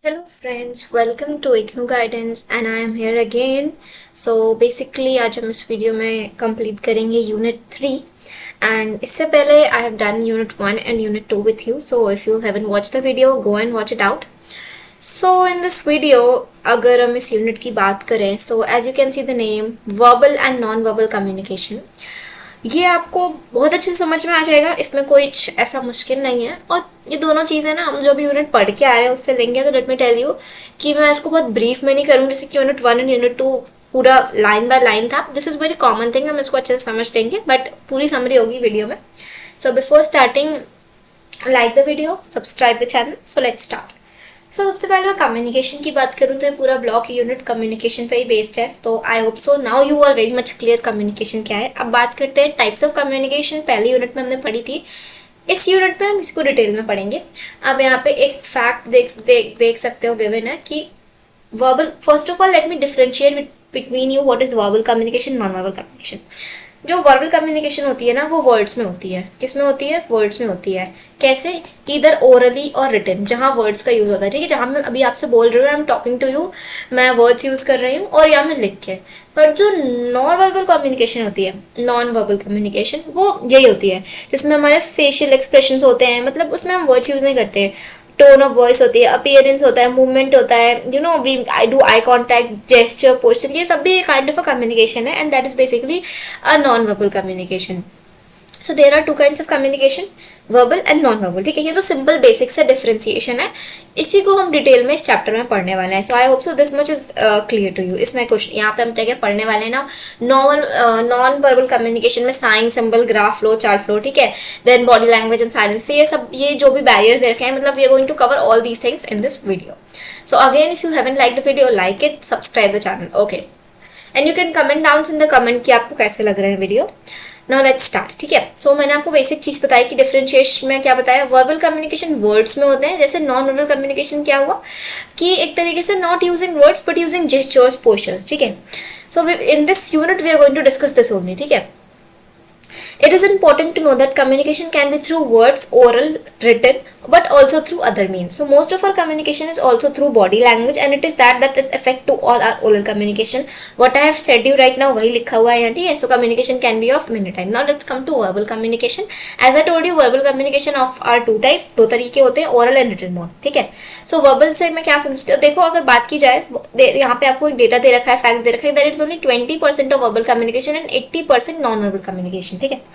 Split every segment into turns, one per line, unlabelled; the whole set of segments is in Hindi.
Hello friends, welcome to IGNU Guidance and I am here again. So basically आज हम इस वीडियो में कंप्लीट करेंगे यूनिट 3 and इससे पहले I have done unit 1 and unit 2 with you. So if you haven't watched the video, go and watch it out. So in this video अगर हम इस यूनिट की बात करें, so as you can see the name, verbal and non-verbal communication. ये आपको बहुत अच्छे से समझ में आ जाएगा, इसमें कोई ऐसा मुश्किल नहीं है। और ये दोनों चीज़ें ना हम जो भी यूनिट पढ़ के आ रहे हैं उससे लेंगे। तो लेट मी टेल यू कि मैं इसको बहुत ब्रीफ में नहीं करूँगी, जैसे कि यूनिट 1 एंड यूनिट 2 पूरा लाइन बाय लाइन था। This is very common thing, हम इसको अच्छे से समझ लेंगे, बट पूरी समरी होगी वीडियो में। So before starting, like the video, subscribe the channel. So let's start. So सबसे पहले मैं कम्युनिकेशन की बात करूँ तो ये पूरा ब्लॉक यूनिट कम्युनिकेशन पे ही बेस्ड है। तो I hope so now you are very much clear communication क्या है। अब बात करते हैं टाइप्स ऑफ कम्युनिकेशन। पहले यूनिट में हमने पढ़ी थी, इस यूनिट पे हम इसको डिटेल में पढ़ेंगे। अब यहाँ पे एक फैक्ट देख सकते हो गिवन है कि verbal, first of all let me differentiate between you what is verbal communication, non verbal communication. जो वर्बल कम्युनिकेशन होती है ना, वो वर्ड्स में होती है। किस में होती है? वर्ड्स में होती है। कैसे? कि इधर ओरली और रिटन, जहाँ वर्ड्स का यूज़ होता है, ठीक है। जहाँ मैं अभी आपसे बोल रही हूँ, I am talking to you, मैं वर्ड्स यूज़ कर रही हूँ, और या मैं लिख के। बट जो नॉन वर्बल कम्युनिकेशन होती है, नॉन वर्बल कम्युनिकेशन, वो यही होती है जिसमें हमारे फेशियल एक्सप्रेशंस होते हैं। मतलब उसमें हम वर्ड्स यूज़ नहीं करते। टोन ऑफ वॉइस होती है, अपीयरेंस होता है, मूवमेंट होता है, you know we I do eye contact, gesture, posture, ये सब भी काइंड ऑफ अ कम्युनिकेशन है, and that is basically a non verbal communication. So there are two kinds of communication, verbal and non verbal, ठीक है। ये तो सिंपल बेसिक से डिफरेंशिएशन है, इसी को हम डिटेल में इस चैप्टर में पढ़ने वाले हैं। So I hope so this much is clear to you. इसमें क्वेश्चन यहाँ पे हम क्या क्या पढ़ने वाले हैं ना, नॉन वर्बल कम्युनिकेशन में sign, symbol, graph flow, chart flow, ठीक है। Then body language and silence, ये सब, ये जो भी बैरियर्स दे रखे हैं, मतलब we are going to cover all these things in this video. So again, if you haven't like the video, like it, subscribe the channel, okay. And you can comment down in the comment कि आपको कैसे लग रहा है वीडियो। नाउ लेट्स स्टार्ट, ठीक है। सो मैंने आपको बेसिक चीज़ बताई कि डिफरेंशिएशन में क्या बताया, वर्बल कम्युनिकेशन वर्ड्स में होते हैं, जैसे नॉन वर्बल कम्युनिकेशन क्या हुआ कि एक तरीके से not using words but using gestures, postures, ठीक है। So in this unit we are going to discuss this only, ठीक है। It is important to know that communication can be through words, oral, written, but also through other means. So most of our communication is also through body language, and it is that its effect to all our oral communication. What I have said you right now, वही लिखा हुआ है यहाँ, ठीक है। So communication can be of many types. Now let's come to verbal communication. As I told you, verbal communication of are two type, दो तरीके होते हैं, oral and written mode, ठीक है। So verbal से मैं क्या समझती हूँ, देखो अगर बात की जाए, यहाँ पे आपको एक डेटा दे रखा है, फैक्ट दे रखा है, that it's only 20% of verbal communication and 80% non-verbal communication, ठीक है।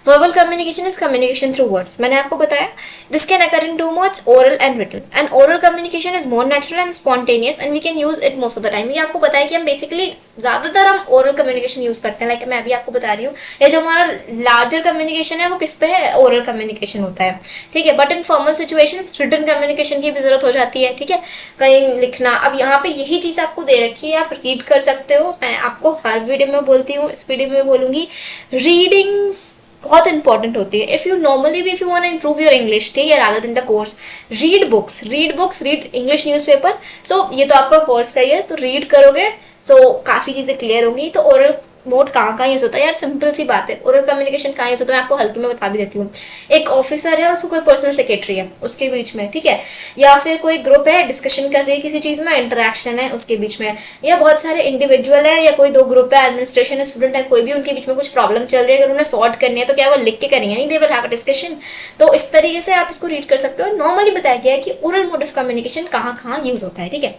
Verbal communication is communication through words. मैंने आपको बताया this can occur in two modes, oral and written. And oral communication is more natural and spontaneous and we can use it most of the time. ये आपको बताया कि हम basically ज़्यादातर हम oral communication use करते हैं, like मैं अभी आपको बता रही हूँ। ये जो हमारा larger communication है वो किस पे है? oral communication होता है, ठीक है। But in formal situations written communication की भी ज़रूरत हो जाती है, ठीक है। कहीं लिखना, अब यहाँ पे यही चीज़ आपको दे रखी है, आप रीड कर सकते हो। मैं आपको हर वीडियो में बोलती हूँ, इस वीडियो में बोलूँगी, रीडिंग्स बहुत इंपॉर्टेंट होती है। इफ़ यू नॉर्मली भी, if you want improve your English, ठीक है, rather than the course, read books, read English newspaper. So ये तो आपका कोर्स का ही है, तो रीड करोगे सो काफ़ी चीज़ें क्लियर होंगी। तो ओरल मोड कहाँ यूज़ होता है यार, सिंपल सी बात है, ओरल कम्युनिकेशन कहाँ यूज़ होता है, मैं आपको हल्के में बता भी देती हूँ। एक ऑफिसर है और उसको कोई पर्सनल सेक्रेटरी है, उसके बीच में, ठीक है। या फिर कोई ग्रुप है, डिस्कशन कर रही है किसी चीज़ में, इंटरेक्शन है उसके बीच में। या बहुत सारे इंडिविजुअल है, या कोई दो ग्रुप है, एडमिनिस्ट्रेशन है, स्टूडेंट है, कोई भी, उनके बीच में कुछ प्रॉब्लम चल रही है, अगर उन्हें सॉर्ट करनी है तो क्या वो लिख के करेंगे? नहीं, they will have a discussion. तो इस तरीके से आप इसको रीड कर सकते हो। नॉर्मली बताया गया है कि ओरल मोड ऑफ कम्युनिकेशन कहाँ कहाँ यूज़ होता है, ठीक है।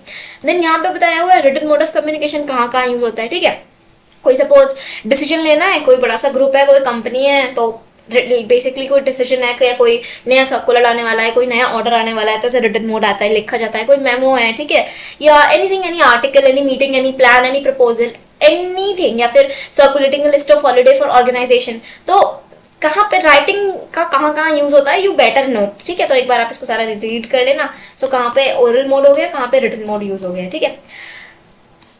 देन यहाँ पे बताया हुआ है रिटन मोड ऑफ कम्युनिकेशन कहाँ कहाँ यूज़ होता है, ठीक है। कोई सपोज डिसीजन लेना है, कोई बड़ा सा ग्रुप है, कोई कंपनी है, तो बेसिकली कोई डिसीजन है, या कोई नया सर्कुलर आने वाला है, कोई नया ऑर्डर आने वाला है, तो रिटन मोड आता है, लिखा जाता है। कोई मेमो है, ठीक है, या anything, any article, any meeting, any plan, any proposal, anything, या फिर circulating list of holiday for organisation. तो कहाँ पे राइटिंग का कहाँ यूज़ होता है, यू बेटर नो, ठीक है। तो एक बार आप इसको सारा रीड कर लेना। सो कहाँ पे ओरल मोड हो गया, कहाँ पे रिटन मोड यूज़ हो गया, ठीक है।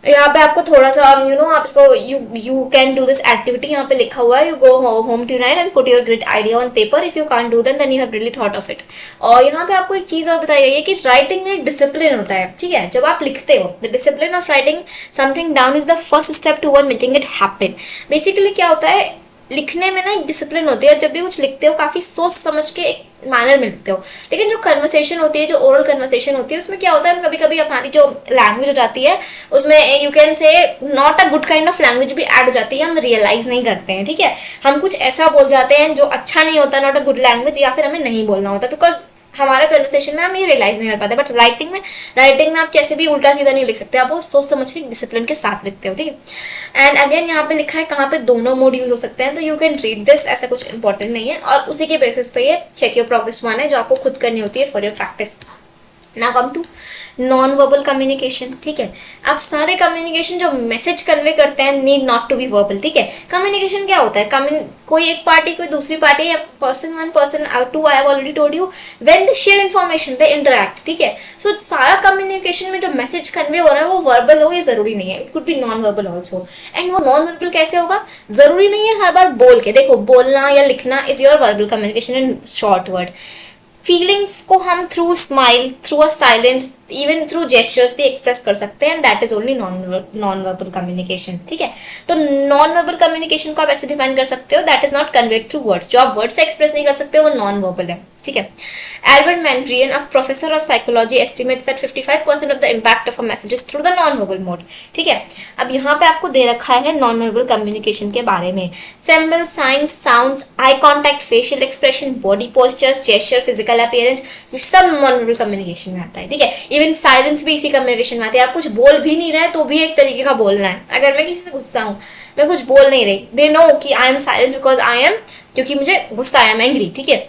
यहाँ पे आपको थोड़ा सा आप इसको you can do this activity, यहाँ पे लिखा हुआ है, you go home tonight and put your great idea on paper, if you can't do then you have really thought of it. और यहाँ पे आपको एक चीज़ और बताई गई है कि राइटिंग में एक डिसिप्लिन होता है, ठीक है। जब आप लिखते हो, the discipline of writing something down is the first step toward making it happen. Basically क्या होता है, लिखने में ना एक डिसिप्लिन होती है, जब भी कुछ लिखते हो काफ़ी सोच समझ के एक मैनर में लिखते हो। लेकिन जो कन्वर्सेशन होती है, जो ओरल कन्वर्सेशन होती है, उसमें क्या होता है, कभी कभी हमारी जो लैंग्वेज हो जाती है उसमें you can say not a good kind of language भी ऐड हो जाती है, हम रियलाइज नहीं करते हैं। ठीक है, हम कुछ ऐसा बोल जाते हैं जो अच्छा नहीं होता, नॉट अ गुड लैंग्वेज, या फिर हमें नहीं बोलना होता, बिकॉज हमारा कन्वर्सेशन में हम ये रियलाइज नहीं कर पाते। बट राइटिंग में आप कैसे भी उल्टा सीधा नहीं लिख सकते, आप वो सोच समझ के डिसिप्लिन के साथ लिखते हो। ठीक है, एंड अगेन यहाँ पे लिखा है कहाँ पे दोनों मोड यूज हो सकते हैं, तो यू कैन रीड दिस, ऐसा कुछ इंपॉर्टेंट नहीं है, और उसी के बेसिस पे ये चेक योर प्रोग्रेस 1 है जो आपको खुद करनी होती है for your practice. Now come to non verbal communication. ठीक है, अब सारे कम्युनिकेशन जो मैसेज कन्वे करते हैं need not to be verbal. ठीक है, कम्युनिकेशन क्या होता है, कोई एक पार्टी कोई दूसरी पार्टी या person one person two, I have already told you, when they share information they interact. ठीक है, सो सारा कम्युनिकेशन में जो मैसेज कन्वे हो रहा है वो वर्बल हो, ये जरूरी नहीं है, it could B non verbal also. And वो नॉन वर्बल कैसे होगा, जरूरी नहीं है हर बार बोल के, देखो बोलना या लिखना is your verbal communication in short word. Feelings को हम through smile, through a silence, even through gestures भी एक्सप्रेस कर सकते हैं, and that is only non verbal communication. ठीक है, तो नॉन वर्बल कम्युनिकेशन को आप ऐसे डिफाइन कर सकते हो, that is not conveyed through words, जो आप वर्ड से एक्सप्रेस नहीं कर सकते वो नॉन वर्बल है। ठीक है, Albert Mandrian, a professor of psychology, estimates that 55% of the impact of a message is through the non verbal mode. ठीक है, अब यहाँ पे आपको दे रखा है नॉन वर्बल कम्युनिकेशन के बारे में, symbol, science, sounds, eye contact, facial expression, body postures, gesture, physical appearance, ये सब नॉन वर्बल कम्युनिकेशन में आता है। ठीक है, इवन साइलेंस भी इसी कम्युनिकेशन में आती है, आप कुछ बोल भी नहीं रहे तो भी एक तरीके का बोलना है। अगर मैं किसी से गुस्सा हूँ, मैं कुछ बोल नहीं रही, दे नो कि आई am silent because I am, क्योंकि मुझे गुस्सा आई एम एंग्री। ठीक है,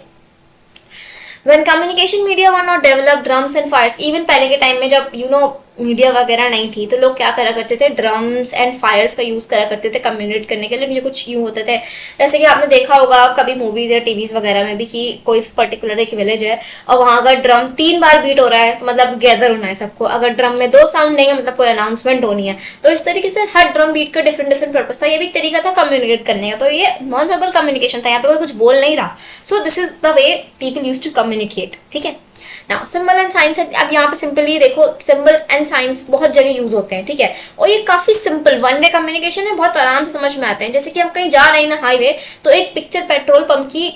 When communication media were not developed, drums and fires, even पहले के टाइम में जब मीडिया वगैरह नहीं थी तो लोग क्या करा करते थे, ड्रम्स एंड फायर्स का यूज़ करा करते थे कम्युनिकेट करने के लिए। मुझे कुछ यूँ होते थे, जैसे कि आपने देखा होगा कभी मूवीज़ या टीवीज़ वगैरह में भी कि कोई पर्टिकुलर एक विलेज है और वहाँ अगर ड्रम 3 बार बीट हो रहा है तो मतलब गैदर होना है सबको, अगर ड्रम में 2 साउंड नहीं है मतलब कोई अनाउंसमेंट होनी है। तो इस तरीके से हर ड्रम बीट का डिफरेंट पर्पज था, ये भी एक तरीका था कम्युनिकेट करने का, तो ये नॉन वर्बल कम्युनिकेशन था, यहाँ पे कोई कुछ बोल नहीं रहा। So this is the way people use to communicate. ठीक है, नाउ सिंबल एंड साइंस, अब यहाँ पे सिंपली देखो सिंबल्स एंड साइंस बहुत जगह यूज होते हैं। ठीक है, और ये काफी सिंपल वन वे कम्युनिकेशन है, बहुत आराम से समझ में आते हैं। जैसे कि हम कहीं जा रहे हैं ना हाईवे, तो एक पिक्चर पेट्रोल पंप की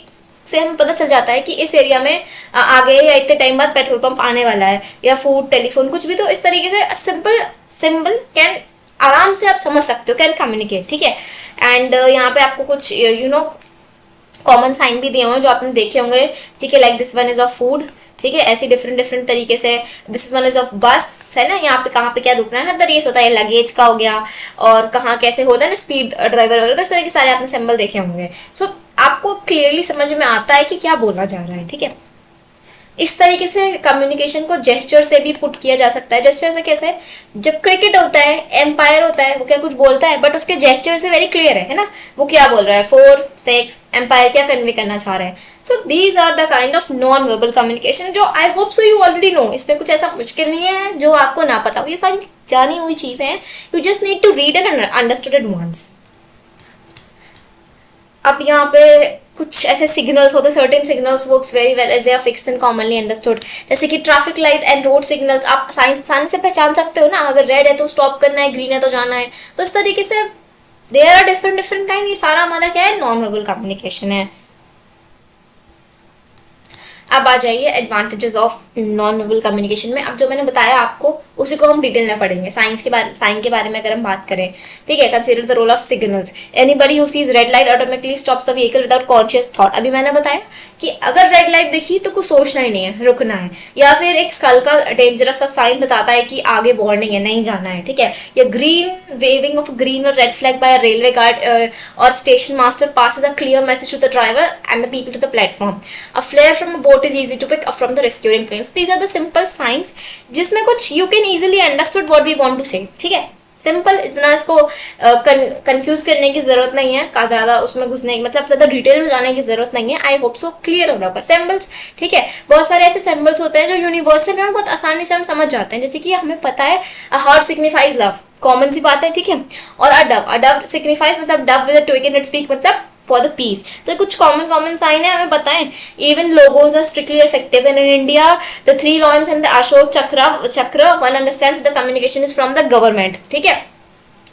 से हमें पता चल जाता है कि इस एरिया में आगे या इतने टाइम बाद पेट्रोल पंप आने वाला है, या फूड, टेलीफोन, कुछ भी। तो इस तरीके से सिंपल सिंबल कैन आराम से आप समझ सकते हो, कैन कम्युनिकेट। ठीक है, एंड यहाँ पे आपको कुछ कॉमन साइन भी दिए हुए हैं जो आपने देखे होंगे। ठीक है, like this one is of food. ठीक है, ऐसे डिफरेंट तरीके से this is one is of बस, है ना, यहाँ पे कहाँ पे क्या रुकना है, हर तरीके से होता है। लगेज का हो गया, और कहाँ कैसे होता है ना, स्पीड ड्राइवर वगैरह, तो इस तरह के सारे आपने सिंबल देखे होंगे। सो आपको क्लियरली समझ में आता है कि क्या बोला जा रहा है। ठीक है, इस तरीके से कम्युनिकेशन को जेस्चर से भी पुट किया जा सकता है। जेस्चर से कैसे, जब क्रिकेट होता है, एम्पायर होता है, वो क्या कुछ बोलता है बट उसके जेस्चर से वेरी क्लियर है ना, वो क्या बोल रहा है, 4 6, एम्पायर क्या कन्वे करना चाह रहे हैं। So these are the kind of non verbal communication जो I hope so you already know. इसमें कुछ ऐसा मुश्किल नहीं है जो आपको ना पता हो, ये सारी जानी हुई चीजें हैं, you just need to read and understood it once. अब यहाँ पे कुछ ऐसे सिग्नल्स होते हैं, certain signals works very well as they are fixed and commonly understood. जैसे कि traffic light and road signals आप आसानी से पहचान सकते हो ना, अगर रेड है तो स्टॉप करना है, ग्रीन है तो जाना है। तो इस तरीके से देयर आर डिफरेंट काइंड, ये सारा हमारा क्या है, नॉन वर्बल कम्युनिकेशन है। अब आ जाइए advantages of non verbal communication में। अब जो मैंने बताया आपको उसी को हम डिटेल में पढ़ेंगे। साइन के बारे में अगर हम बात करें, ठीक है, consider the role of signals. Anybody who sees red light automatically stops the vehicle without conscious thought. अभी मैंने बताया कि अगर रेड लाइट दिखी तो कुछ सोचना ही नहीं है, रुकना है। या फिर एक स्कल का डेंजरस सा साइन बताता है कि आगे वार्निंग है, नहीं जाना है। ठीक है, या ग्रीन वेविंग ऑफ ग्रीन और red flag by railway guard और station master passes a clear message to the driver and the people to the platform. A flare from a boat is easy to pick up from the rescuing planes. These are the simple signs जिसमें कुछ you can easily understood what we want to say. ठीक है, सिंपल, इतना इसको कंफ्यूज करने की जरूरत नहीं है, का ज्यादा उसमें घुसने की मतलब ज्यादा डिटेल में जाने की जरूरत नहीं है। आई होप सो क्लियर होना होगा। सिंबल्स, ठीक है, बहुत सारे ऐसे सिंबल्स होते हैं जो यूनिवर्सल हैं, बहुत आसानी से हम समझ जाते हैं। जैसे कि हमें पता है a heart signifies love, common सी बात है। ठीक है, और अडब सिग्निफाइज मतलब dove with a twig in it speak मतलब फॉर द पीस। तो कुछ कॉमन साइन है, हमें बताएं। Even logos are strictly effective in India, the 3 lions and the Ashoka Chakra one understands the communication is from the government. ठीक है,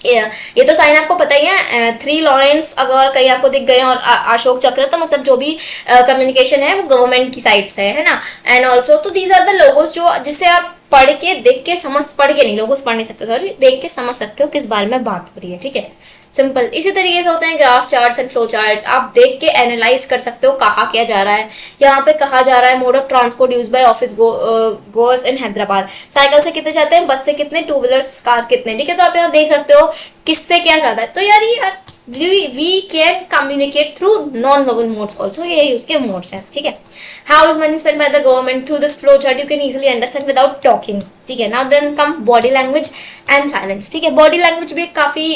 ये तो साइन आपको पता ही है, 3 लॉयंस अगर कहीं आपको दिख गए और अशोक चक्र, तो मतलब जो भी कम्युनिकेशन है वो गवर्नमेंट की साइड से है ना। एंड ऑल्सो तो दीज आर द लोगोस जो जिसे आप पढ़ के देख के समझ, पढ़ के नहीं, लोगोस पढ़ नहीं सकते सॉरी, देख के समझ सकते हो किस बारे में बात हो रही है, ठीक है, सिंपल। इसी तरीके से होते हैं graph charts and flow charts, आप देख के एनालाइज कर सकते हो कहा क्या जा रहा है। यहाँ पे कहा जा रहा है mode of transport use by office goers in Hyderabad, cycle से कितने जाते हैं, बस से कितने, टू व्हीलर्स कार कितने, ठीक है। तो आप यहाँ देख सकते हो किससे क्या जाता है। तो यार we can communicate through non-verbal modes also, ये उसके modes हैं, ठीक है। How is money spent by the government through this flow chart you can easily understand without talking, ठीक है। Now then come body language and silence, ठीक है। body language भी काफी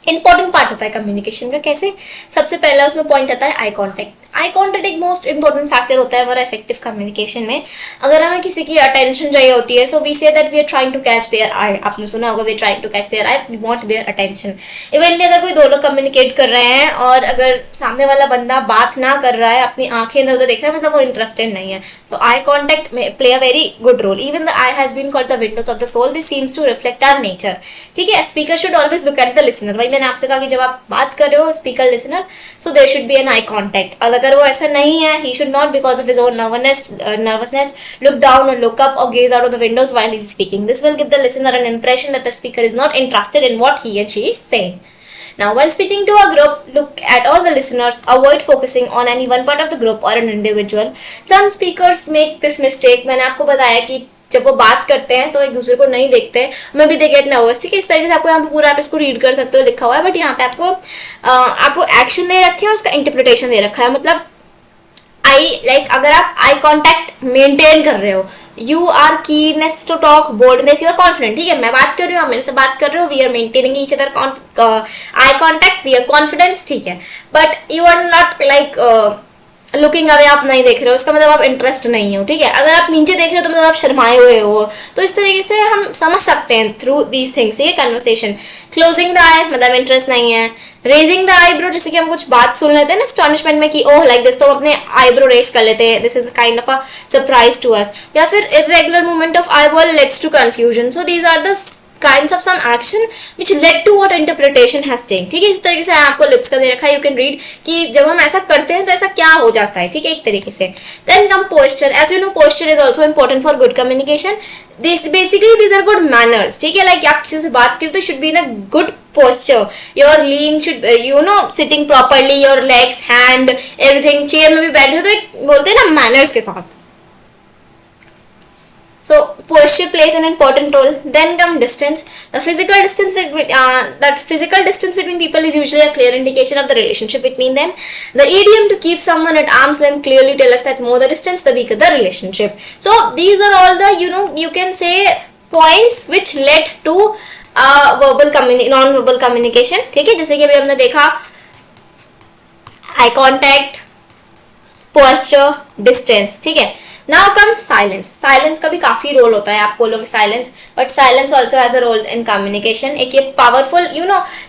इंपॉर्टेंट पार्ट होता है कम्युनिकेशन का। कैसे? सबसे पहला उसमें पॉइंट आता है आई कॉन्टेक्ट। आई कॉन्टेक्ट एक मोस्ट इंपॉर्टेंट फैक्टर होता है हमारा इफेक्टिव कम्युनिकेशन में। अगर हमें किसी की अटेंशन चाहिए होती है, so we say that we are trying to catch their eye, आपने सुना होगा we are trying to catch their eye, we want their attention. Evenly अगर कोई दो लोग कम्युनिकेट कर रहे हैं और अगर सामने वाला बंदा बात ना कर रहा है, अपनी आंखें इधर उधर देख रहा है, मतलब वो इंटरेस्टेड नहीं है, so eye contact play a very good role. Even the eye has been called the windows of the soul, this seems to reflect our nature, ठीक है। Speaker should always look at the listener, भाई मैंने आपसे कहा कि जब आप बात कर रहे हो speaker listener, so there should be an eye contact. और अगर वो ऐसा नहीं है, he should not because of his own nervousness look down or look up or gaze out of the windows while he's speaking. This will give the listener an impression that the speaker is not interested in what he and she is saying. Now while speaking to a group, look at all the listeners, avoid focusing on any one part of the group or an individual. Some speakers make this mistake. मैंने आपको बताया कि जब वो बात करते हैं तो एक दूसरे को नहीं देखते हैं, मैं भी दे गेट नर्वस, ठीक है। इस तरीके से आपको यहाँ पे पूरा आप इसको रीड कर सकते हो, लिखा हुआ है, बट यहाँ पे आपको एक्शन दे रखे हैं, उसका इंटरप्रिटेशन दे रखा है। मतलब अगर आप आई कॉन्टेक्ट मेंटेन कर रहे हो, you are keenness to talk, boldness, you are confident, ठीक है। मैं बात कर रही हूँ, आप मेरे से बात कर रहे हो, we are maintaining each other eye contact, we are confidence, ठीक है। But you are not looking away, आप नहीं देख रहे हो, इसका मतलब आप इंटरेस्ट नहीं हो, ठीक है। अगर आप नीचे देख रहे हो तो मतलब आप शर्माए हुए हो। तो इस तरीके से हम समझ सकते हैं थ्रू दीज थिंग्स ये कन्वर्सेशन। क्लोजिंग द आई मतलब इंटरेस्ट नहीं है। रेजिंग द आईब्रो, जैसे कि हम कुछ बात सुन लेते हैं ना अस्टॉनिशमेंट में कि ओह लाइक दिस, तो हम अपने आईब्रो रेज कर लेते हैं, this is kind of a surprise to us. या फिर irregular movement of eyeball lets to confusion. So these are the kinds of some action which led to what interpretation has taken, ठीक है। इस तरीके से आपको लिप्स का दे रखा है, यू कैन रीड कि जब हम ऐसा करते हैं तो ऐसा क्या हो जाता है, ठीक है, एक तरीके से। Then come posture, as you know posture is also important for good communication. Basically these are good manners, ठीक है। लाइक आप किसी से बात करते हो, should be in a good posture, your lean should sitting properly, your legs, hand, everything, chair में भी बैठे हो तो एक बोलते हैं ना मैनर्स के साथ। So posture plays an important role. Then come distance. The physical distance between people is usually a clear indication of the relationship between them. The idiom to keep someone at arm's length clearly tell us that more the distance, the weaker the relationship. So these are all the you can say points which led to non-verbal communication. ठीक है, जैसे कि अभी हमने देखा eye contact, posture, distance, ठीक है। Now come silence. साइलेंस का भी काफी रोल होता है, आप बोलोगे silence, but silence also has a role in communication. एक ये पावरफुल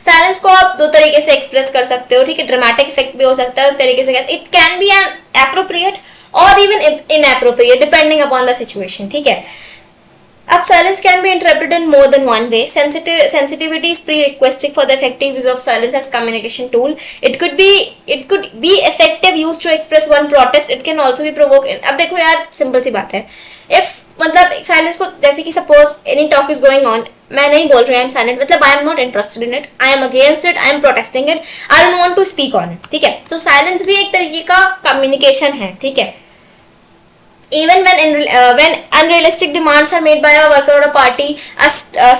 साइलेंस को आप दो तरीके से एक्सप्रेस कर सकते हो, ठीक है। ड्रामेटिक इफेक्ट भी हो सकता है, एक तरीके से it can be an appropriate और even inappropriate depending upon the situation, ठीक है। अब silence can be interpreted in more than one way. Sensitivity is prerequisite for the effective use of silence as communication tool. It could be effective used to express one protest. It can also be provoke. अब देखो यार सिंपल सी बात है, if मतलब साइलेंस को, जैसे कि suppose any talk is going on, मैं नहीं बोल रही आई एम साइलेंट, मतलब I am not interested in it, I am against it, I am protesting it, I don't want to speak on it, ठीक है। तो साइलेंस भी एक तरीके का कम्युनिकेशन है, ठीक है। Even when unrealistic demands are made by a worker or a party, a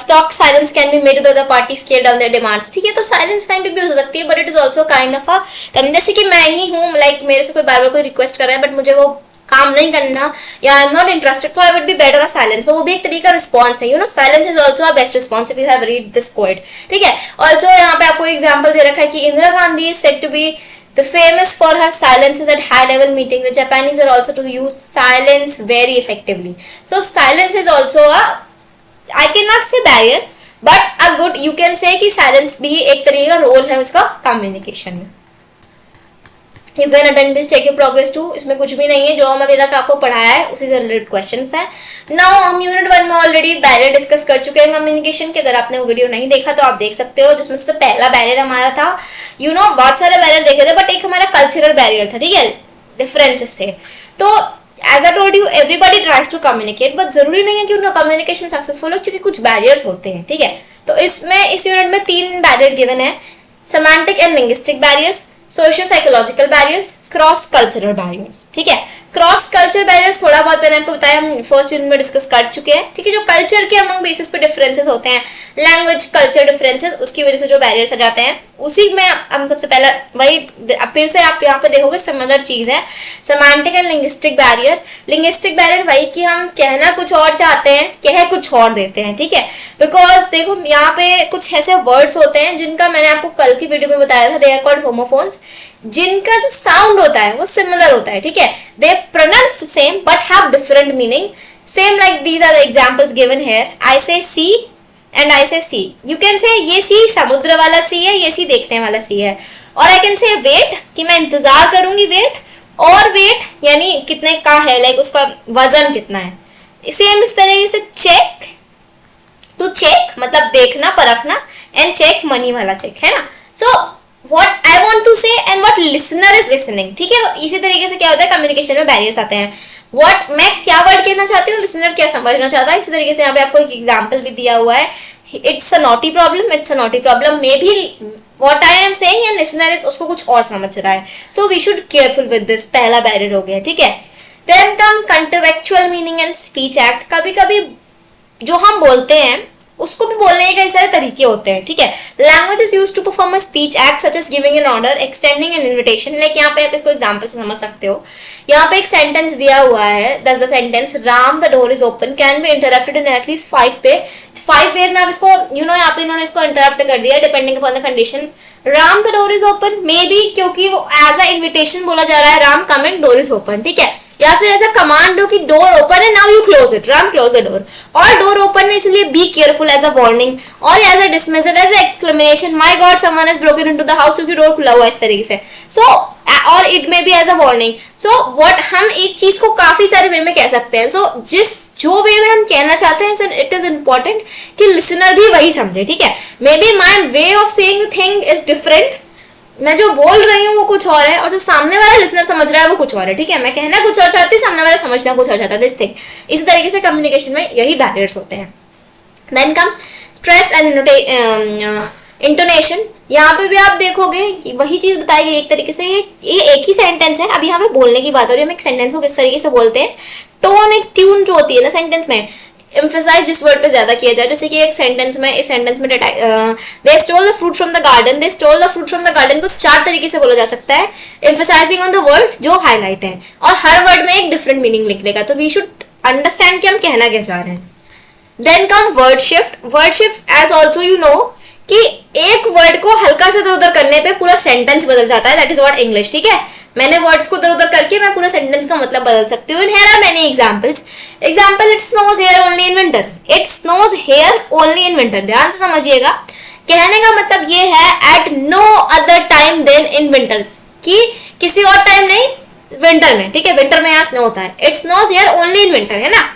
stock silence can be made to the other party, scale down their demands, ठीक है। तो साइलेंस टाइम पे भी हो सकती है, but it is also kind of अ, जैसे कि मैं ही हूँ, लाइक मेरे से कोई बार बार कोई रिक्वेस्ट कर रहा है बट मुझे वो काम नहीं करना, या I am not interested, so I would be better a silence. तो वो भी एक तरीके का रिस्पॉन्स है, silence is also a best response if you have read this quote, ठीक है। ऑल्सो यहाँ पे आपको एग्जाम्पल दे रखा है कि Indira Gandhi is said to be the famous for her silences at high level meetings. The Japanese are also to use silence very effectively. So silence is also a, I cannot say barrier, but a good, you can say कि silence भी एक तरीके का रोल है उसका कम्युनिकेशन में। You can attend this, check your progress too. इसमें कुछ भी नहीं है, जो हम अभी तक आपको पढ़ाया है उसी से रिलेटेड क्वेश्चंस हैं। नाउ हम यूनिट 1 में ऑलरेडी बैरियर डिस्कस कर चुके हैं कम्युनिकेशन के। अगर आपने वो वीडियो नहीं देखा तो आप देख सकते हो, जिसमें से पहला बैरियर हमारा था, बहुत सारे बैरियर देखे थे, बट एक हमारा कल्चरल बैरियर था, ठीक है, डिफरेंसेस थे। तो as I told you, everybody tries to communicate, but जरूरी नहीं है कि उनका कम्युनिकेशन सक्सेसफुल हो, क्योंकि कुछ बैरियर्स होते हैं, ठीक है। तो इसमें इस यूनिट में 3 बैरियर गिवन है, semantic and linguistic barriers, socio psychological barriers, cross cultural barriers, ठीक है। क्रॉस कल्चर बैरियर्स थोड़ा बहुत मैंने आपको बताया, हम फर्स्ट यूनिट में डिस्कस कर चुके हैं, ठीक है। जो कल्चर के अमंग बेसिस पे डिफरेंसेस होते हैं, लैंग्वेज कल्चर डिफरेंसेस, उसकी वजह से जो बैरियर्स आ जाते हैं, उसी में हम सबसे पहला वही फिर से आप यहाँ पे देखोगे सिमिलर चीज है, semantic and linguistic barrier. Linguistic barrier वही कि हम कहना कुछ और चाहते हैं, कह कुछ और देते हैं, ठीक है। बिकॉज देखो यहाँ पे कुछ ऐसे वर्ड्स होते हैं जिनका मैंने आपको कल की वीडियो में बताया था, दे आर कॉल्ड होमोफोन्स, जिनका जो साउंड होता है वो सिमिलर होता है, ठीक है। They pronounced same but have different meaning, same like these are the examples given here. I say see and I say C, you can say ये सी समुद्र वाला सी है, ये सी देखने वाला सी है। और आई कैन से वेट, कि मैं इंतजार करूंगी, वेट, और वेट यानी कितने का है, लाइक उसका वजन कितना है। सेम इस तरीके से चेक, टू चेक मतलब देखना, परखना, एंड चेक मनी वाला चेक, है ना। सो what I want to say and what listener is listening, ठीक है। इसी तरीके से क्या होता है, कम्युनिकेशन में बैरियर्स आते हैं। what मैं क्या वर्ड कहना चाहती हूँ, लिसनर क्या समझना चाहता है। इसी तरीके से यहाँ पे आपको एक एग्जांपल भी दिया हुआ है, it's a naughty problem, it's a naughty problem, may be what I am saying and listener is उसको कुछ और समझ रहा है। so we should careful with this, पहला बैरियर हो गया, ठीक है। then come contextual meaning and speech act। कभी कभी जो हम बोलते हैं उसको भी बोलने के कई सारे तरीके होते हैं, ठीक है। Language is used to perform a speech act such as giving an order, extending an invitation. Like यहाँ पे आप इसको एग्जांपल से समझ सकते हो। यहाँ पे एक सेंटेंस दिया हुआ है, the sentence Ram the door is open can be interrupted in at least 5 ways में आप इसको यहाँ पे इन्होंने इसको इंटरप्ट कर दिया, depending upon the condition. Ram the door is open, maybe क्योंकि वो एज अ इन्विटेशन बोला जा रहा है, Ram come in, door is open, ठीक है। या फिर ऐसा कमांड हो कि डोर ओपन है, now you close it, Ram close the door. और डोर ओपन है इसलिए be careful as a warning, और as a dismissal, as a exclamation, my god someone has broken into the house, क्योंकि डोर खुला हुआ है, इस तरीके से। सो और it may be as a warning. So what, हम एक चीज को काफी सारे वे में कह सकते हैं। सो जो वे में हम कहना चाहते हैं, इट इज इंपॉर्टेंट कि लिसनर भी वही समझे, ठीक है। May be my way of saying thing is different, मैं जो बोल रही हूँ वो कुछ और है, और जो सामने वाला लिसनर समझ रहा है वो कुछ और है, ठीक है। मैं कहना कुछ और चाहती हूँ, सामने वाला समझना कुछ और चाहता है, दिस थिंग। इसी तरीके से कम्युनिकेशन में यही बैरियर्स होते हैं। Then come stress and intonation. यहाँ पे भी आप देखोगे कि वही चीज बताई गई एक तरीके से, ये एक ही सेंटेंस है। अब यहाँ पे बोलने की बात हो रही है, हम एक सेंटेंस को किस तरीके से बोलते हैं, टोन, एक ट्यून जो होती है ना सेंटेंस में, एम्फेसाइज जिस वर्ड पे ज्यादा किया जाए। जैसे कि एक सेंटेंस में, इस सेंटेंस में they stole the fruit from the garden, they stole the fruit from the garden को 4 तरीके से बोला जा सकता है, एम्फेसाइजिंग ऑन द वर्ड जो हाईलाइट है, और हर वर्ड में एक डिफरेंट मीनिंग लिखने का। तो वी शुड अंडरस्टैंड कि हम कहना क्या चाह रहे हैं। Then come word shift. Word shift as also you know कि एक वर्ड को हल्का से इधर उधर करने पे पूरा सेंटेंस बदल जाता है, दैट इज व्हाट इंग्लिश, ठीक है। मैंने वर्ड्स को इधर उधर करके मैं पूरा सेंटेंस का मतलब बदल सकती हूँ। Here are many examples. Example, it snows here only in winter, it snows here only in winter. ध्यान से समझिएगा, कहने का मतलब ये है at no other time than in winters, कि किसी और टाइम नहीं, विंटर में, ठीक है। विंटर में यहाँ स्नो होता है, it snows here only in winter, है ना।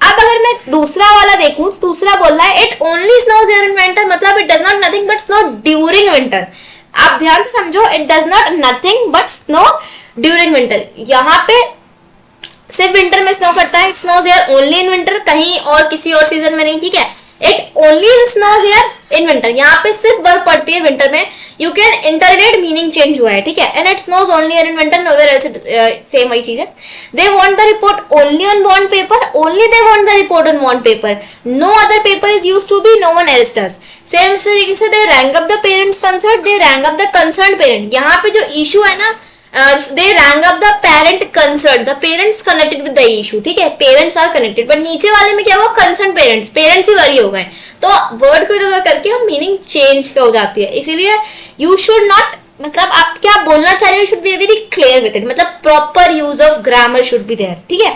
अब अगर मैं दूसरा वाला देखूं, दूसरा बोल रहा है it only snows here in winter, मतलब it does not nothing but snow during winter. आप ध्यान से समझो, it does not nothing but snow during winter. यहाँ पे सिर्फ विंटर में स्नो करता है, it snows here only in winter, कहीं और किसी और सीजन में नहीं, ठीक है। It only snows here in winter, यहाँ पे सिर्फ बर्फ पड़ती है विंटर में। यू कैन इंटरलेट, मीनिंग चेंज हुआ है, ठीक है। And it snows only here in winter, nowhere else, same वही चीज है। They want the report only on bond paper, only they want the report on bond paper, no other paper is used to be, no one else does. Same तरीके से they rank up the parents concern, they rank up the concern parent. यहाँ पे जो इशू है ना, they rang up the parent concerned, the parents connected with the issue, ठीक है। parents are connected, but नीचे वाले में क्या हुआ, concerned parents, parents ही वरी हो गए। तो वर्ड को इधर करके हम मीनिंग चेंज हो जाती है। इसीलिए you should not, मतलब आप क्या बोलना चाह रहे हो, should be very clear with it, मतलब proper use of grammar should be there, ठीक है।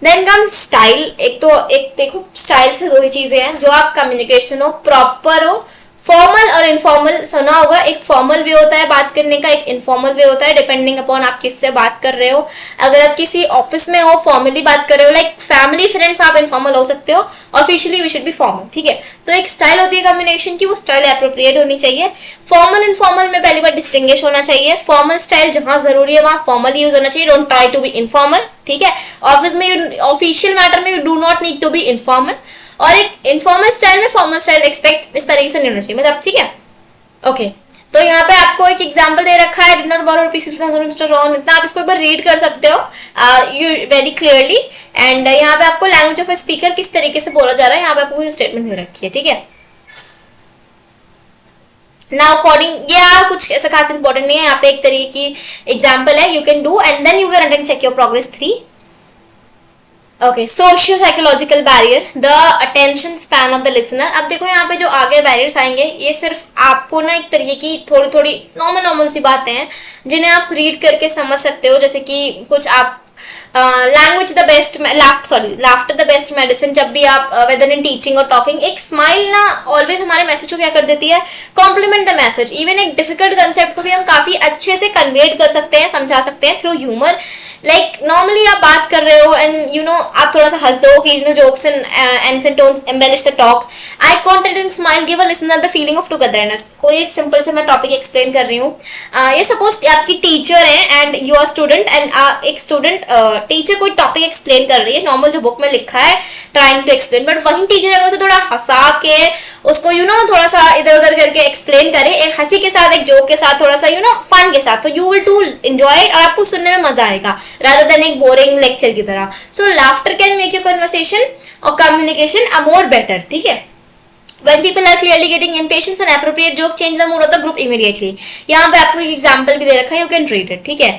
Then come style. एक देखो, स्टाइल से दो ही चीजें हैं, जो आप कम्युनिकेशन हो, प्रॉपर हो, फॉर्मल और इनफॉर्मल सुना होगा, एक फॉर्मल वे होता है बात करने का, एक इनफॉर्मल वे होता है, डिपेंडिंग अपॉन आप किससे बात कर रहे हो। अगर आप किसी ऑफिस में हो फॉर्मली बात कर रहे हो, लाइक फैमिली फ्रेंड्स, आप इनफॉर्मल हो सकते हो, officially we should be formal, ठीक है। तो एक स्टाइल होती है कम्युनिकेशन की, वो स्टाइल एप्रोप्रिएट होनी चाहिए। फॉर्मल इनफॉर्मल में पहली बार डिस्टिंग्विश होना चाहिए। फॉर्मल स्टाइल जहां जरूरी है वहां फॉर्मल यूज होना चाहिए, don't try to be informal, ठीक है। ऑफिस में ऑफिशियल मैटर में you do not need to be informal, और एक इनफॉर्मल स्टाइल में फॉर्मल स्टाइल एक्सपेक्ट इस तरीके से नहीं होना चाहिए, मतलब, ठीक है। ओके, तो यहाँ पे आपको एक एग्जांपल दे रखा है, डिनर बोरो रुपीज 50,000 मिस्टर रॉन, इतना आप इसको एक बार रीड कर सकते हो यू वेरी क्लियरली। एंड यहाँ पे आपको लैंग्वेज ऑफ स्पीकर किस तरीके से बोला जा रहा है, यहाँ पे आपको स्टेटमेंट दे रखी है, ठीक है। नाउ अकॉर्डिंग या कुछ ऐसा खास इंपॉर्टेंट नहीं है, यहाँ पे एक तरीके की एग्जाम्पल है, you can do and then you can attend check your progress 3। Okay, socio psychological barrier, the attention span of the listener. अब देखो यहाँ पे जो आगे बैरियर्स आएंगे, ये सिर्फ आपको ना एक तरीके की थोड़ी थोड़ी नॉर्मल सी बातें हैं जिन्हें आप रीड करके समझ सकते हो, जैसे कि कुछ आप language the best laughter the best medicine. जब भी आप वेदर इन टीचिंग और टॉकिंग, एक स्माइल ना ऑलवेज हमारे मैसेज को क्या कर देती है, कॉम्प्लीमेंट द मैसेज। इवन एक डिफिकल्ट कंसेप्ट को भी हम काफी अच्छे से कन्वेट कर सकते हैं, समझा सकते हैं थ्रू ह्यूमर। लाइक नॉर्मली आप बात कर रहे हो एंड यू नो आप थोड़ा सा हंस दो, occasional jokes and tones embellish the talk, eye contact and smile give a listener the feeling of togetherness. कोई एक सिंपल से मैं टॉपिक एक्सप्लेन कर रही हूँ, ये सपोज आपकी टीचर है and you are student, and एक स्टूडेंट टीचर कोई टॉपिक एक्सप्लेन कर रही है, नॉर्मल जो बुक में लिखा है ट्राइंग टू एक्सप्लेन, बट वही टीचर अगर उसे थोड़ा हंसा के उसको थोड़ा सा इधर उधर करके एक्सप्लेन करे, एक हंसी के साथ, एक जोक के साथ, थोड़ा सा फन के साथ, तो you will to enjoy it और आपको सुनने में मजा आएगा रादर देन एक बोरिंग लेक्चर की तरह। So laughter can make your conversation और कम्युनिकेशन अ मोर बेटर, ठीक है। When people are clearly getting impatient, an appropriate joke change the mood of the group immediately. यहाँ पे आपको एक एग्जाम्पल भी दे रखा है, you can read it, ठीक है।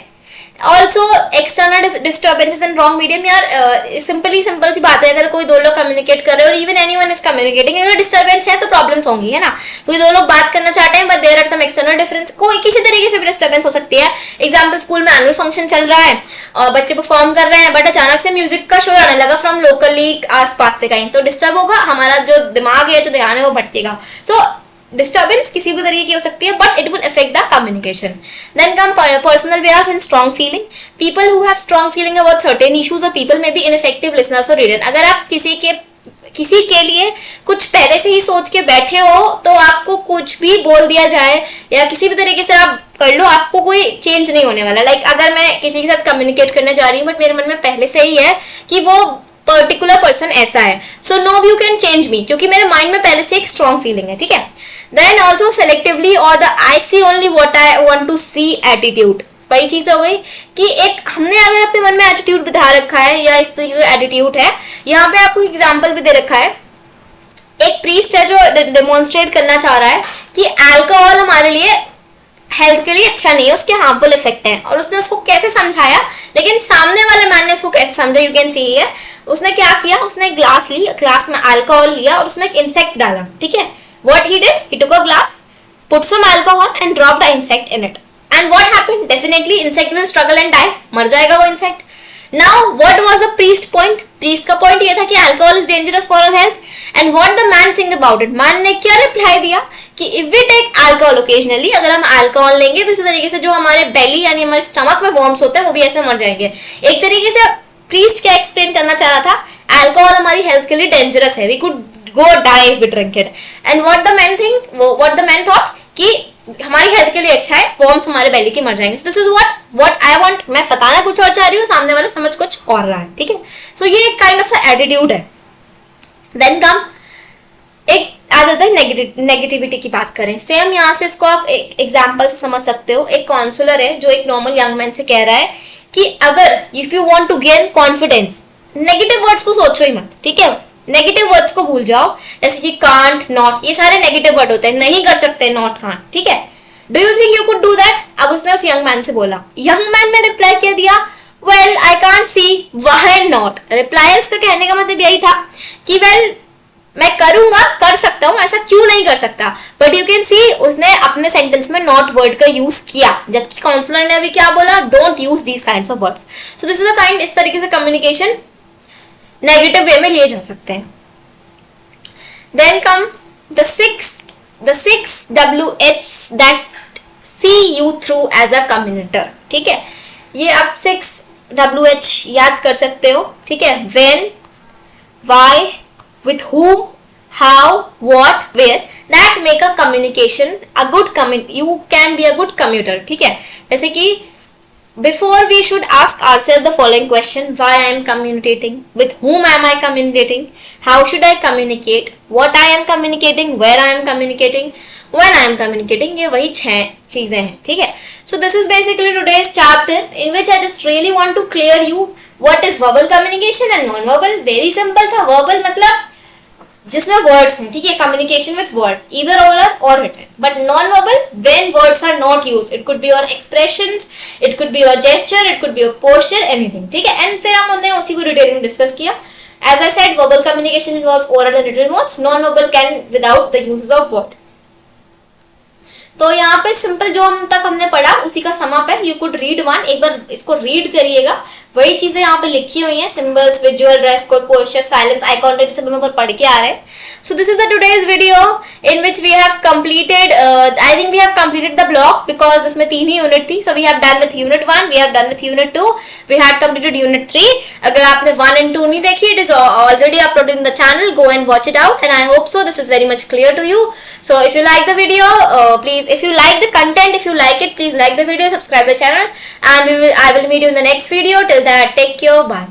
Also external disturbances and wrong medium, यार सिंपल सी बात है, अगर कोई दो लोग कम्युनिकेट कर रहे हैं और इवन एनीवन इज कम्युनिकेटिंग, अगर डिस्टर्बेंस है तो प्रॉब्लम्स होंगी, है ना। कोई दो लोग बात करना चाहते हैं but there are some external difference, कोई किसी तरीके से भी डिस्टर्बेंस हो सकती है। एग्जाम्पल, स्कूल में एनुअल फंक्शन चल रहा है और बच्चे परफॉर्म कर रहे हैं बट अचानक से म्यूजिक का शोर आने लगा फ्रॉम लोकली आसपास से कहीं, तो डिस्टर्ब होगा, हमारा जो दिमाग है, जो ध्यान है वो भटकेगा। सो डिस्टर्बेंस किसी भी तरीके की हो सकती है but it will affect the communication. Then come personal bias and strong feeling, people who have strong feeling about certain issues और people may be ineffective listeners और रीडर। अगर आप किसी के लिए कुछ पहले से ही सोच के बैठे हो तो आपको कुछ भी बोल दिया जाए या किसी भी तरीके से आप कर लो, आपको कोई चेंज नहीं होने वाला। लाइक अगर मैं किसी के साथ कम्युनिकेट करने जा रही हूँ बट मेरे मन में पहले से ही है कि वो पर्टिकुलर पर्सन ऐसा है, so no you can change me, क्योंकि मेरे माइंड में पहले से एक स्ट्रॉन्ग फीलिंग है, ठीक है। देन ऑल्सो सेलेक्टिवली और the I see only what I want to see attitude, वही चीज हो गई कि एक हमने अगर अपने मन में एटीट्यूड बिठा रखा है या इस तरीके का एटीट्यूड है। यहाँ पे आपको एग्जांपल भी दे रखा है, एक प्रीस्ट है जो डेमोन्स्ट्रेट करना चाह रहा है कि अल्कोहल हमारे लिए हेल्थ के लिए अच्छा नहीं है, उसके हार्मफुल इफेक्ट है, और उसने उसको कैसे समझाया, लेकिन सामने वाले मैन ने उसको कैसे समझा, यू कैन सी है। उसने क्या किया, उसने ग्लास ली, ग्लास में अल्कोहल लिया और उसमें एक इंसेक्ट डाला, ठीक है। What he did, he took a glass, put some alcohol and dropped the insect in it. And what happened? Definitely insect will struggle and die. मर जाएगा वो insect. Now, what was the priest point? Priest का point ये था कि alcohol is dangerous for our health. And what the man think about it? Man ने क्या reply दिया कि if we take alcohol occasionally, अगर हम alcohol लेंगे तो इसी तरीके से जो हमारे belly यानी हमारे stomach में worms होते हैं वो भी ऐसे मर जाएंगे। एक तरीके से priest क्या explain करना चाह रहा था, alcohol हमारी health के लिए dangerous है, we could go die if we drink it. And what the man thought कि हमारी हेल्थ के लिए अच्छा है, worms हमारे belly के मर जाएंगे। So this is what I want, मैं बताना कुछ और चाह रही हूँ, सामने वाला समझ कुछ और रहा है, ठीक है। So ये एक kind of एटीट्यूड है। Then come एक आ जाता है नेगेटिविटी की बात करें, सेम यहाँ से इसको आप एक एग्जाम्पल से समझ सकते हो। एक काउंसलर है जो एक नॉर्मल यंग मैन से कह रहा है कि अगर if you want to gain confidence, negative words को सोचो ही मत, ठीक है, नेगेटिव वर्ड्स को भूल जाओ, जैसे कि कांट, नॉट, ये सारे नेगेटिव वर्ड होते हैं, नहीं कर सकते, नॉट, कांट, ठीक है। Do you think you could do that? अब उसने उस यंग मैन से बोला, यंग मैन ने रिप्लाई क्या दिया, well I can't see why not. Reply उसका कहने का मतलब यही था कि वेल मैं करूंगा, कर सकता हूं, ऐसा क्यों नहीं कर सकता, बट यू कैन सी उसने अपने सेंटेंस में नॉट वर्ड का यूज किया, जबकि काउंसलर ने अभी क्या बोला, don't use these kinds of words. So this is a kind, इस तरीके से कम्युनिकेशन नेगेटिव वे में लिए जा सकते हैं। Then come the 6 the 6 WHs that see you through as a communicator. ठीक है, ये आप 6 WH याद कर सकते हो. ठीक है, when, why, with whom, how, what, where, that make a communication a good you can be a good commuter. ठीक है, जैसे कि before we should ask ourselves the following question: why I am communicating, with whom am I communicating, how should I communicate, what I am communicating, where I am communicating, when I am communicating. ये वही 6 चीजें हैं. ठीक है, so this is basically today's chapter in which I just really want to clear you what is verbal communication and non-verbal. Very simple था. verbal मतलब जिसमें वर्ड्स हैं. ठीक है, communication with word, either oral और written. But non verbal, when words are not used, it could be your expressions, it could be your gesture, it could be your posture, anything. ठीक है, एंड फिर हमने उसी को डिटेल में डिस्कस किया. As I said, verbal communication involves oral and written modes. Non verbal can without the usages of word. तो यहाँ पे सिंपल जो हम तक हमने पढ़ा उसी का समअप है. यू कुड रीड वन, एक बार इसको रीड करिएगा. वही चीजें यहाँ पे लिखी हुई हैं, symbols, visual, dress code, posture, silence, eye contact, सब हम पढ़ के आ रहे हैं. So this is the today's video in which we have completed, I think we have completed the block because इसमें 3 ही यूनिट थी. So we have done with unit 1, we have done with unit 2, we had completed unit 3. अगर आपने 1 and 2 नहीं देखी, it is already uploaded in the channel. Go and watch it out, and I hope so this is very much clear to you. So if you like the video, please, if you like the content, if you like it, please like the video, subscribe the channel, and I will meet you in the next video. Till that, take care, bye.